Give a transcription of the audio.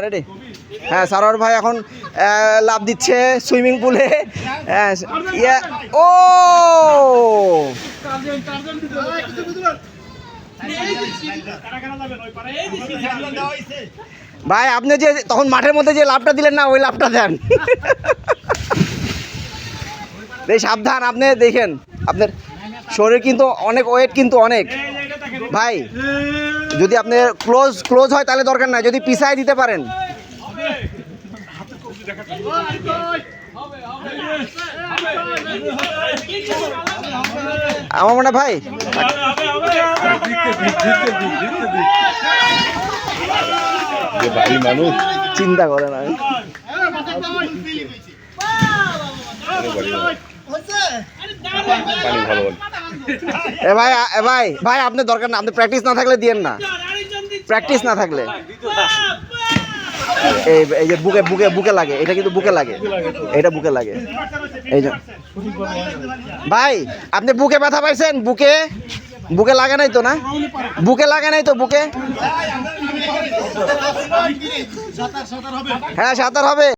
Ready? হ্যাঁ, সারোয়ার ভাই এখন লাফ দিচ্ছে সুইমিং পুলে। ও ভাই, আপনি যে তখন মাঠের মধ্যে যে লাফটা দিলেন না, ওই লাফটা দেন। এই সাবধান, আপনি দেখেন আপনার শরীর কিন্তু অনেক, ওয়েট কিন্তু অনেক ভাই। যদি আপনি ক্লোজ হয় তাহলে দরকার নাই, যদি পিছায় দিতে পারেন। আমার মনে ভাই চিন্তা করে না। ভাই আপনার দরকার না, আপনি প্র্যাকটিস না থাকলে দিয়েন না, প্র্যাকটিস না থাকলে। এই যে বুকে বুকে বুকে লাগে, এটা কিন্তু বুকে লাগে, এটা বুকে লাগে। এই যে ভাই, আপনি বুকে ব্যথা পাইছেন? বুকে বুকে লাগে নাই তো? না বুকে লাগে নাই তো? বুকে হ্যাঁ, সাঁতার হবে।